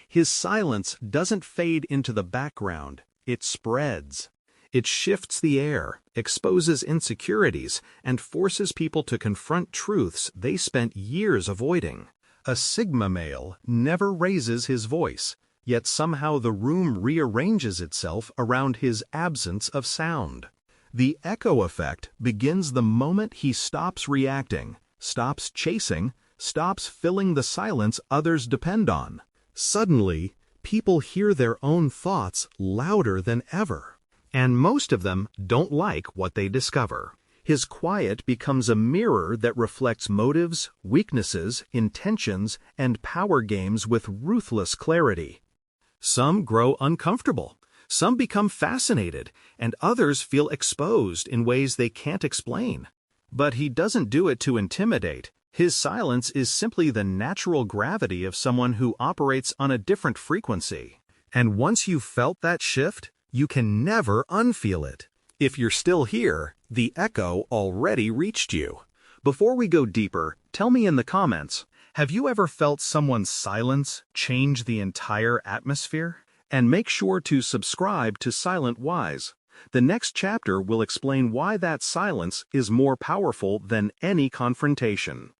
His silence doesn't fade into the background, it spreads. It shifts the air, exposes insecurities, and forces people to confront truths they spent years avoiding. A Sigma male never raises his voice, yet somehow the room rearranges itself around his absence of sound. The echo effect begins the moment he stops reacting, stops chasing, stops filling the silence others depend on. Suddenly, people hear their own thoughts louder than ever. And most of them don't like what they discover. His quiet becomes a mirror that reflects motives, weaknesses, intentions, and power games with ruthless clarity. Some grow uncomfortable, some become fascinated, and others feel exposed in ways they can't explain. But he doesn't do it to intimidate. His silence is simply the natural gravity of someone who operates on a different frequency. And once you've felt that shift, you can never unfeel it. If you're still here, the echo already reached you. Before we go deeper, tell me in the comments, have you ever felt someone's silence change the entire atmosphere? And make sure to subscribe to Silent Wise. The next chapter will explain why that silence is more powerful than any confrontation.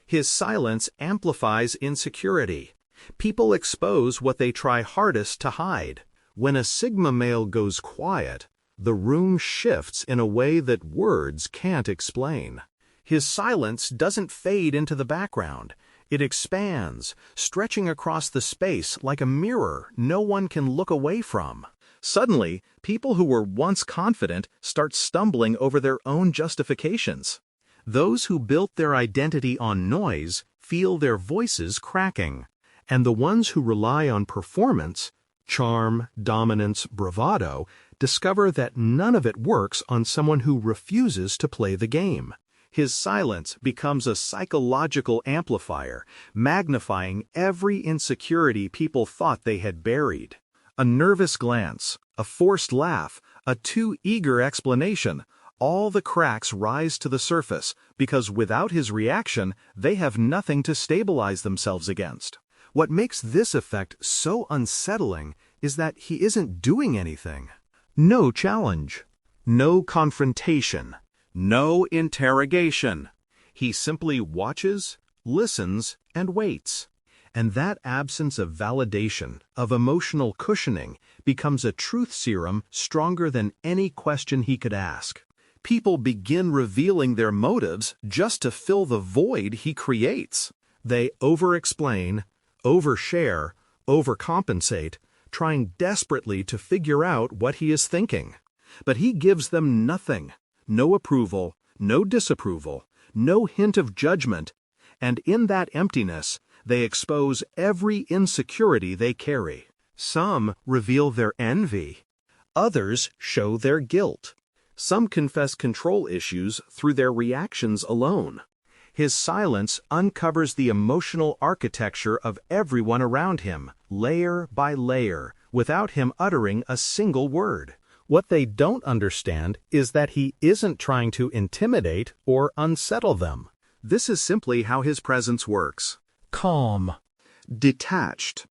His silence amplifies insecurity. People expose what they try hardest to hide. When a Sigma male goes quiet, the room shifts in a way that words can't explain. His silence doesn't fade into the background. It expands, stretching across the space like a mirror no one can look away from. Suddenly, people who were once confident start stumbling over their own justifications. Those who built their identity on noise feel their voices cracking, and the ones who rely on performance, charm, dominance, bravado, discover that none of it works on someone who refuses to play the game. His silence becomes a psychological amplifier, magnifying every insecurity people thought they had buried. A nervous glance, a forced laugh, a too eager explanation, all the cracks rise to the surface because without his reaction, they have nothing to stabilize themselves against. What makes this effect so unsettling is that he isn't doing anything. No challenge, no confrontation, no interrogation. He simply watches, listens, and waits. And that absence of validation, of emotional cushioning, becomes a truth serum stronger than any question he could ask. People begin revealing their motives just to fill the void he creates. They over-explain, overshare, overcompensate, trying desperately to figure out what he is thinking. But he gives them nothing, no approval, no disapproval, no hint of judgment, and in that emptiness, they expose every insecurity they carry. Some reveal their envy, others show their guilt. Some confess control issues through their reactions alone. His silence uncovers the emotional architecture of everyone around him, layer by layer, without him uttering a single word. What they don't understand is that he isn't trying to intimidate or unsettle them. This is simply how his presence works. Calm, detached,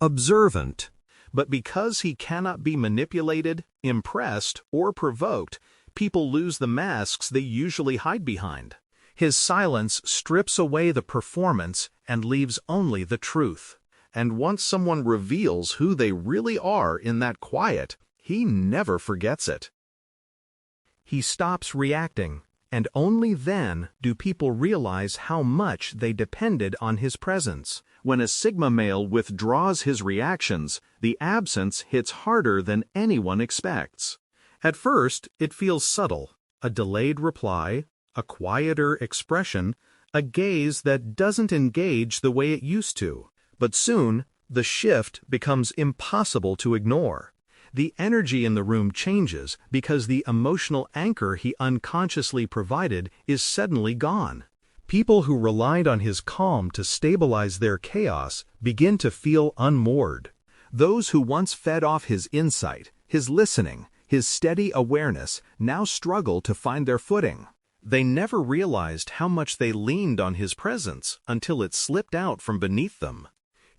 observant. But because he cannot be manipulated, impressed, or provoked, people lose the masks they usually hide behind. His silence strips away the performance and leaves only the truth. And once someone reveals who they really are in that quiet, he never forgets it. He stops reacting, and only then do people realize how much they depended on his presence. When a Sigma male withdraws his reactions, the absence hits harder than anyone expects. At first, it feels subtle, a delayed reply, a quieter expression, a gaze that doesn't engage the way it used to. But soon, the shift becomes impossible to ignore. The energy in the room changes because the emotional anchor he unconsciously provided is suddenly gone. People who relied on his calm to stabilize their chaos begin to feel unmoored. Those who once fed off his insight, his listening, his steady awareness now struggle to find their footing. They never realized how much they leaned on his presence until it slipped out from beneath them.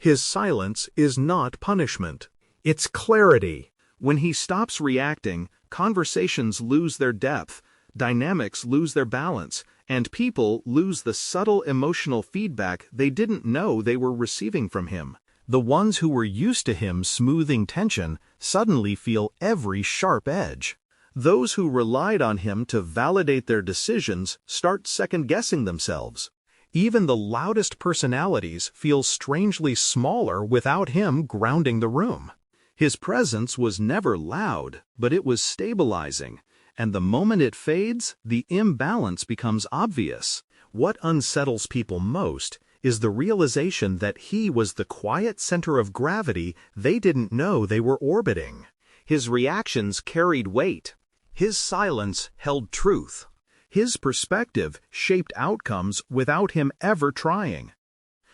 His silence is not punishment. It's clarity. When he stops reacting, conversations lose their depth, dynamics lose their balance, and people lose the subtle emotional feedback they didn't know they were receiving from him. The ones who were used to him smoothing tension suddenly feel every sharp edge. Those who relied on him to validate their decisions start second-guessing themselves. Even the loudest personalities feel strangely smaller without him grounding the room. His presence was never loud, but it was stabilizing, and the moment it fades, the imbalance becomes obvious. What unsettles people most is the realization that he was the quiet center of gravity they didn't know they were orbiting. His reactions carried weight. His silence held truth. His perspective shaped outcomes without him ever trying.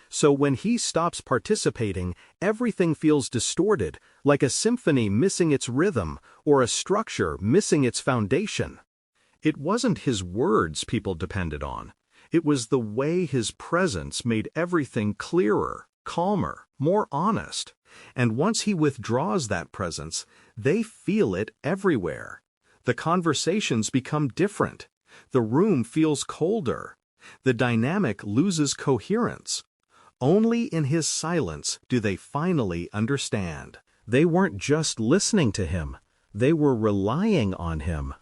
So when he stops participating, everything feels distorted, like a symphony missing its rhythm or a structure missing its foundation. It wasn't his words people depended on. It was the way his presence made everything clearer, calmer, more honest. And once he withdraws that presence, they feel it everywhere. The conversations become different. The room feels colder. The dynamic loses coherence. Only in his silence do they finally understand. They weren't just listening to him. They were relying on him.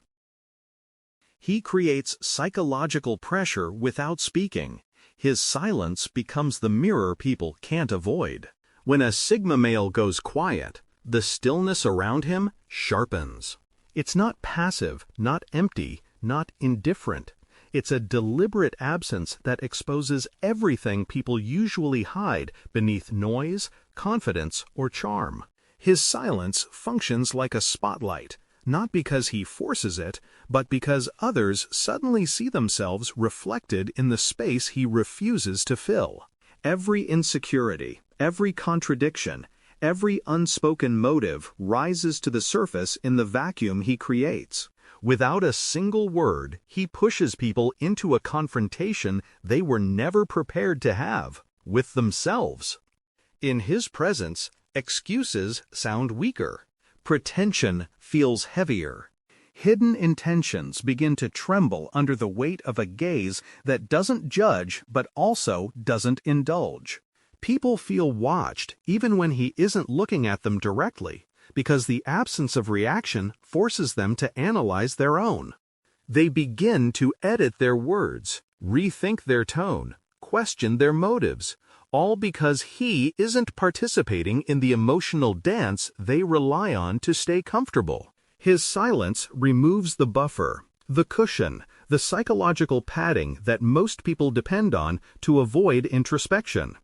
He creates psychological pressure without speaking. His silence becomes the mirror people can't avoid. When a Sigma male goes quiet, the stillness around him sharpens. It's not passive, not empty, not indifferent. It's a deliberate absence that exposes everything people usually hide beneath noise, confidence, or charm. His silence functions like a spotlight, not because he forces it, but because others suddenly see themselves reflected in the space he refuses to fill. Every insecurity, every contradiction, every unspoken motive rises to the surface in the vacuum he creates. Without a single word, he pushes people into a confrontation they were never prepared to have, with themselves. In his presence, excuses sound weaker. Pretension feels heavier. Hidden intentions begin to tremble under the weight of a gaze that doesn't judge but also doesn't indulge. People feel watched even when he isn't looking at them directly, because the absence of reaction forces them to analyze their own. They begin to edit their words, rethink their tone, question their motives, all because he isn't participating in the emotional dance they rely on to stay comfortable. His silence removes the buffer, the cushion, the psychological padding that most people depend on to avoid introspection.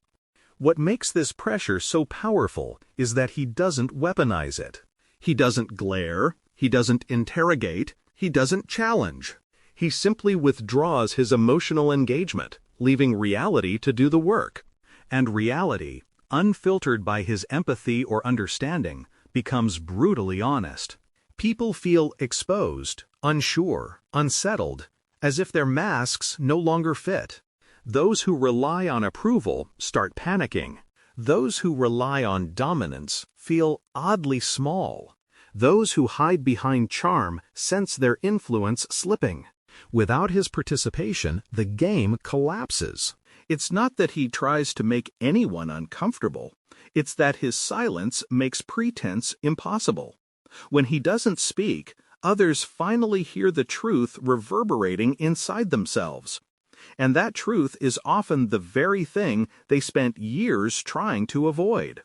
What makes this pressure so powerful is that he doesn't weaponize it. He doesn't glare, he doesn't interrogate, he doesn't challenge. He simply withdraws his emotional engagement, leaving reality to do the work. And reality, unfiltered by his empathy or understanding, becomes brutally honest. People feel exposed, unsure, unsettled, as if their masks no longer fit. Those who rely on approval start panicking. Those who rely on dominance feel oddly small. Those who hide behind charm sense their influence slipping. Without his participation, the game collapses. It's not that he tries to make anyone uncomfortable. It's that his silence makes pretense impossible. When he doesn't speak, others finally hear the truth reverberating inside themselves. And that truth is often the very thing they spent years trying to avoid.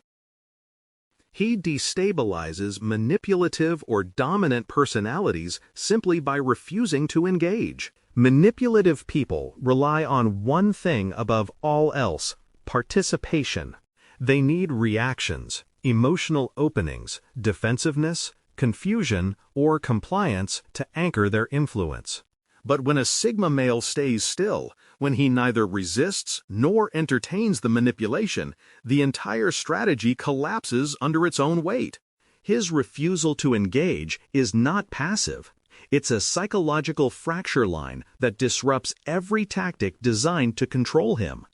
He destabilizes manipulative or dominant personalities simply by refusing to engage. Manipulative people rely on one thing above all else: participation. They need reactions, emotional openings, defensiveness, confusion, or compliance to anchor their influence. But when a Sigma male stays still, when he neither resists nor entertains the manipulation, the entire strategy collapses under its own weight. His refusal to engage is not passive. It's a psychological fracture line that disrupts every tactic designed to control him.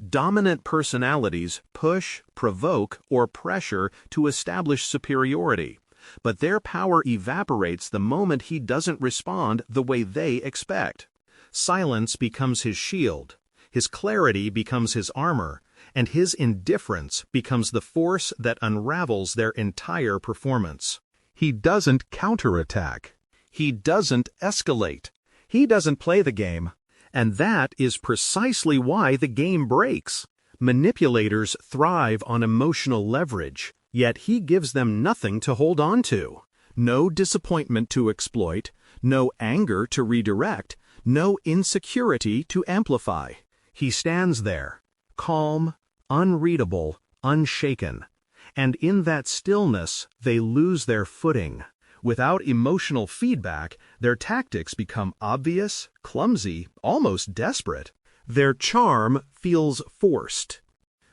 Dominant personalities push, provoke, or pressure to establish superiority, but their power evaporates the moment he doesn't respond the way they expect. Silence becomes his shield, his clarity becomes his armor, and his indifference becomes the force that unravels their entire performance. He doesn't counterattack. He doesn't escalate. He doesn't play the game. And that is precisely why the game breaks. Manipulators thrive on emotional leverage, yet he gives them nothing to hold on to. No disappointment to exploit, no anger to redirect, no insecurity to amplify. He stands there, calm, unreadable, unshaken. And in that stillness, they lose their footing. Without emotional feedback, their tactics become obvious, clumsy, almost desperate. Their charm feels forced.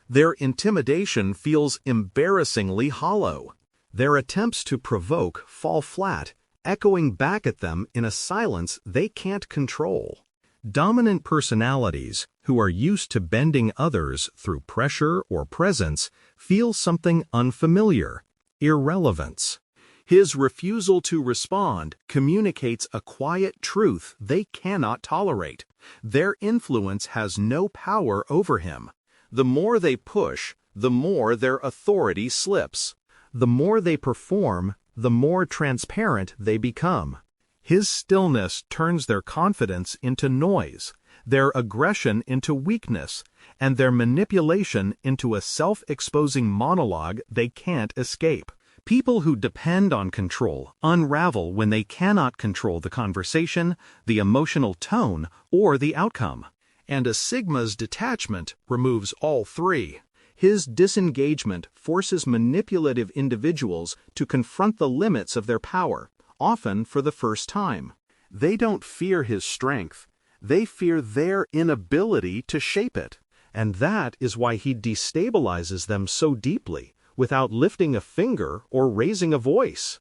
Their intimidation feels embarrassingly hollow. Their attempts to provoke fall flat, echoing back at them in a silence they can't control. Dominant personalities, who are used to bending others through pressure or presence, feel something unfamiliar: irrelevance. His refusal to respond communicates a quiet truth they cannot tolerate. Their influence has no power over him. The more they push, the more their authority slips. The more they perform, the more transparent they become. His stillness turns their confidence into noise, their aggression into weakness, and their manipulation into a self-exposing monologue they can't escape. People who depend on control unravel when they cannot control the conversation, the emotional tone, or the outcome. And a Sigma's detachment removes all three. His disengagement forces manipulative individuals to confront the limits of their power, often for the first time. They don't fear his strength. They fear their inability to shape it. And that is why he destabilizes them so deeply, without lifting a finger or raising a voice.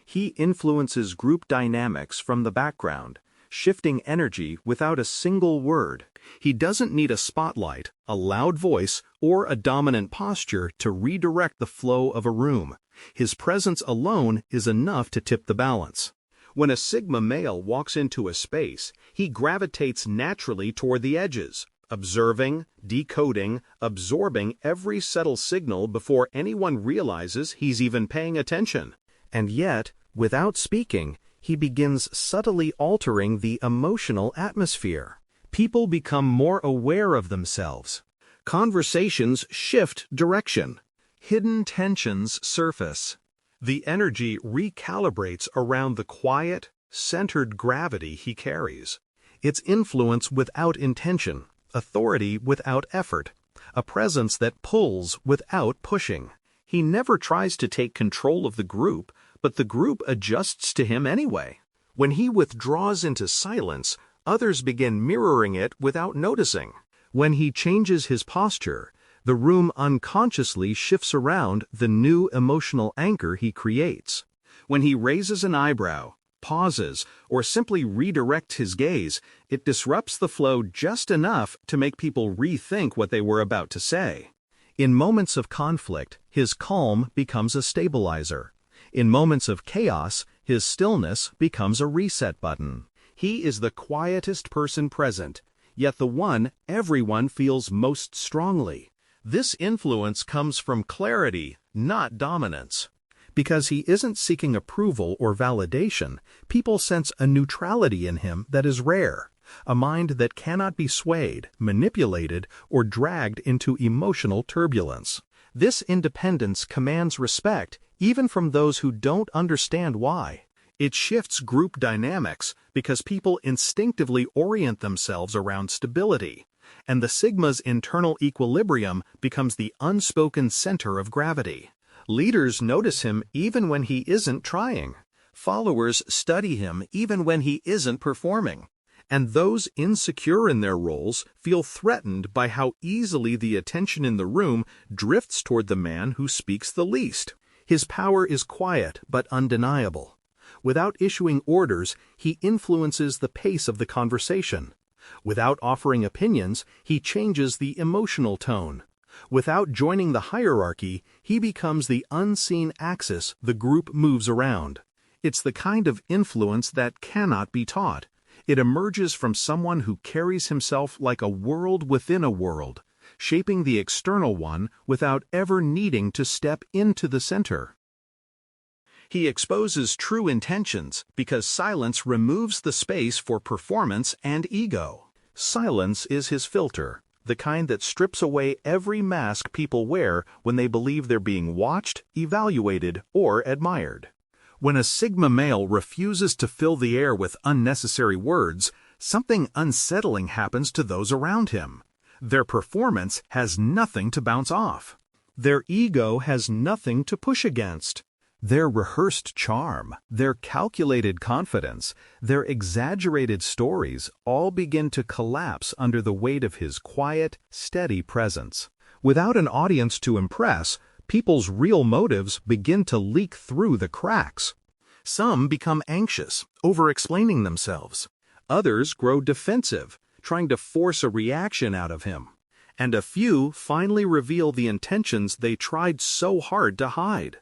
He influences group dynamics from the background, shifting energy without a single word. He doesn't need a spotlight, a loud voice, or a dominant posture to redirect the flow of a room. His presence alone is enough to tip the balance. When a Sigma male walks into a space, he gravitates naturally toward the edges, observing, decoding, absorbing every subtle signal before anyone realizes he's even paying attention. And yet, without speaking, he begins subtly altering the emotional atmosphere. People become more aware of themselves. Conversations shift direction. Hidden tensions surface. The energy recalibrates around the quiet, centered gravity he carries. It's influence without intention, authority without effort, a presence that pulls without pushing. He never tries to take control of the group, but the group adjusts to him anyway. When he withdraws into silence, others begin mirroring it without noticing. When he changes his posture, the room unconsciously shifts around the new emotional anchor he creates. When he raises an eyebrow, pauses, or simply redirects his gaze, it disrupts the flow just enough to make people rethink what they were about to say. In moments of conflict, his calm becomes a stabilizer. In moments of chaos, his stillness becomes a reset button. He is the quietest person present, yet the one everyone feels most strongly. This influence comes from clarity, not dominance. Because he isn't seeking approval or validation, people sense a neutrality in him that is rare, a mind that cannot be swayed, manipulated, or dragged into emotional turbulence. This independence commands respect even from those who don't understand why. It shifts group dynamics because people instinctively orient themselves around stability, and the Sigma's internal equilibrium becomes the unspoken center of gravity. Leaders notice him even when he isn't trying. Followers study him even when he isn't performing. And those insecure in their roles feel threatened by how easily the attention in the room drifts toward the man who speaks the least. His power is quiet but undeniable. Without issuing orders, he influences the pace of the conversation. Without offering opinions, he changes the emotional tone. Without joining the hierarchy, he becomes the unseen axis the group moves around. It's the kind of influence that cannot be taught. It emerges from someone who carries himself like a world within a world, shaping the external one without ever needing to step into the center. He exposes true intentions because silence removes the space for performance and ego. Silence is his filter, the kind that strips away every mask people wear when they believe they're being watched, evaluated, or admired. When a Sigma male refuses to fill the air with unnecessary words, something unsettling happens to those around him. Their performance has nothing to bounce off. Their ego has nothing to push against. Their rehearsed charm, their calculated confidence, their exaggerated stories all begin to collapse under the weight of his quiet, steady presence. Without an audience to impress, people's real motives begin to leak through the cracks. Some become anxious, over-explaining themselves. Others grow defensive, trying to force a reaction out of him. And a few finally reveal the intentions they tried so hard to hide.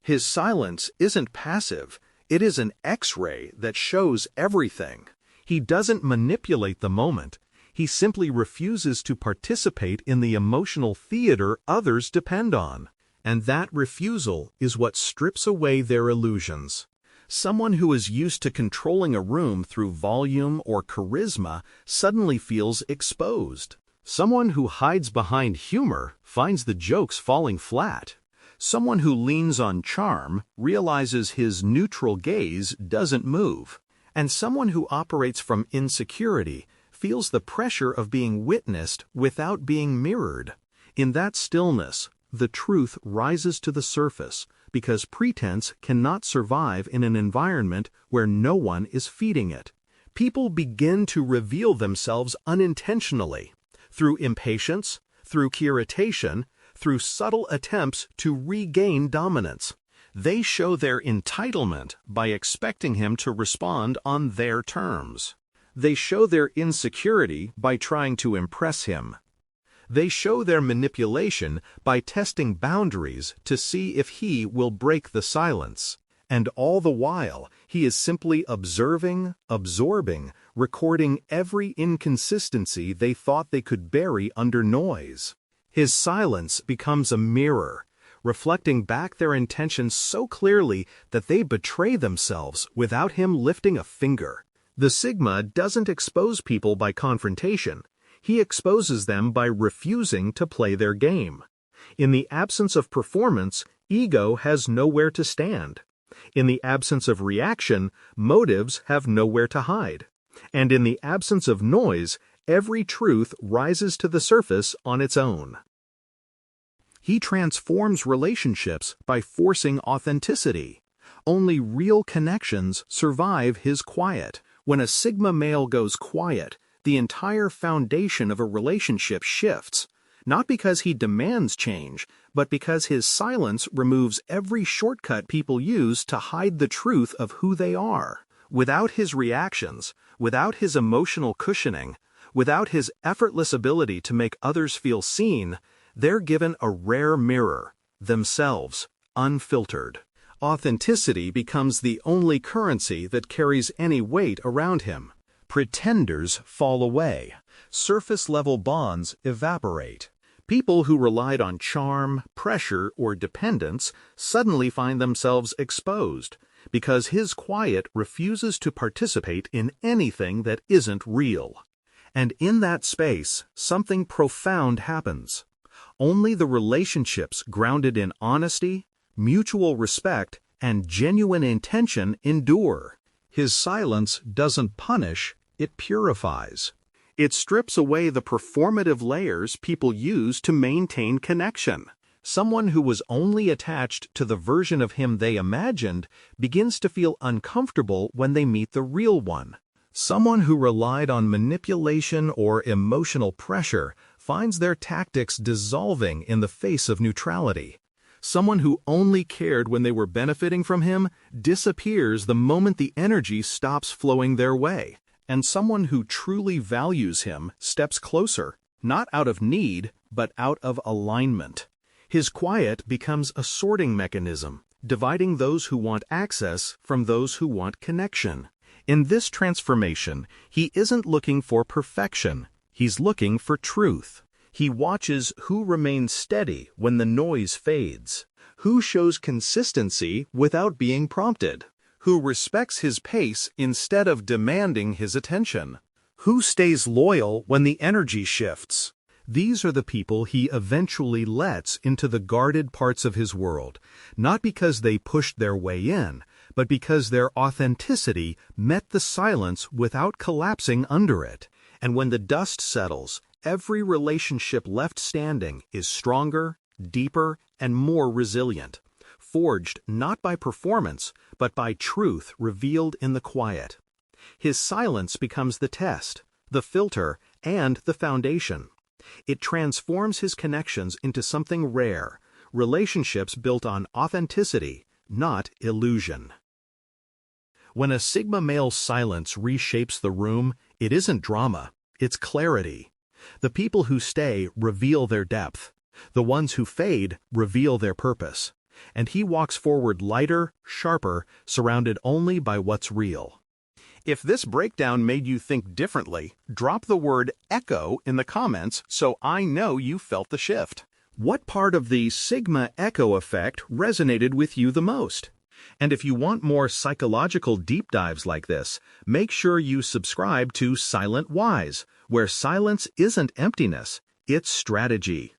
His silence isn't passive, it is an X-ray that shows everything. He doesn't manipulate the moment, he simply refuses to participate in the emotional theater others depend on. And that refusal is what strips away their illusions. Someone who is used to controlling a room through volume or charisma suddenly feels exposed. Someone who hides behind humor finds the jokes falling flat. Someone who leans on charm realizes his neutral gaze doesn't move. And someone who operates from insecurity feels the pressure of being witnessed without being mirrored. In that stillness, the truth rises to the surface because pretense cannot survive in an environment where no one is feeding it. People begin to reveal themselves unintentionally, through impatience, through irritation, through subtle attempts to regain dominance. They show their entitlement by expecting him to respond on their terms. They show their insecurity by trying to impress him. They show their manipulation by testing boundaries to see if he will break the silence. And all the while, he is simply observing, absorbing, recording every inconsistency they thought they could bury under noise. His silence becomes a mirror, reflecting back their intentions so clearly that they betray themselves without him lifting a finger. The Sigma doesn't expose people by confrontation. He exposes them by refusing to play their game. In the absence of performance, ego has nowhere to stand. In the absence of reaction, motives have nowhere to hide. And in the absence of noise, every truth rises to the surface on its own. He transforms relationships by forcing authenticity. Only real connections survive his quiet. When a Sigma male goes quiet, the entire foundation of a relationship shifts, not because he demands change, but because his silence removes every shortcut people use to hide the truth of who they are. Without his reactions, without his emotional cushioning, without his effortless ability to make others feel seen, they're given a rare mirror, themselves, unfiltered. Authenticity becomes the only currency that carries any weight around him. Pretenders fall away. Surface-level bonds evaporate. People who relied on charm, pressure, or dependence suddenly find themselves exposed because his quiet refuses to participate in anything that isn't real. And in that space, something profound happens. Only the relationships grounded in honesty, mutual respect, and genuine intention endure. His silence doesn't punish, it purifies. It strips away the performative layers people use to maintain connection. Someone who was only attached to the version of him they imagined begins to feel uncomfortable when they meet the real one. Someone who relied on manipulation or emotional pressure finds their tactics dissolving in the face of neutrality. Someone who only cared when they were benefiting from him disappears the moment the energy stops flowing their way. And someone who truly values him steps closer, not out of need, but out of alignment. His quiet becomes a sorting mechanism, dividing those who want access from those who want connection. In this transformation, he isn't looking for perfection, he's looking for truth. He watches who remains steady when the noise fades, who shows consistency without being prompted, who respects his pace instead of demanding his attention, who stays loyal when the energy shifts. These are the people he eventually lets into the guarded parts of his world, not because they pushed their way in, but because their authenticity met the silence without collapsing under it. And when the dust settles, every relationship left standing is stronger, deeper, and more resilient, forged not by performance, but by truth revealed in the quiet. His silence becomes the test, the filter, and the foundation. It transforms his connections into something rare, relationships built on authenticity, not illusion. When a Sigma male's silence reshapes the room, it isn't drama, it's clarity. The people who stay reveal their depth. The ones who fade reveal their purpose. And he walks forward lighter, sharper, surrounded only by what's real. If this breakdown made you think differently, drop the word echo in the comments so I know you felt the shift. What part of the Sigma echo effect resonated with you the most? And if you want more psychological deep dives like this, make sure you subscribe to Silent Wise, where silence isn't emptiness, it's strategy.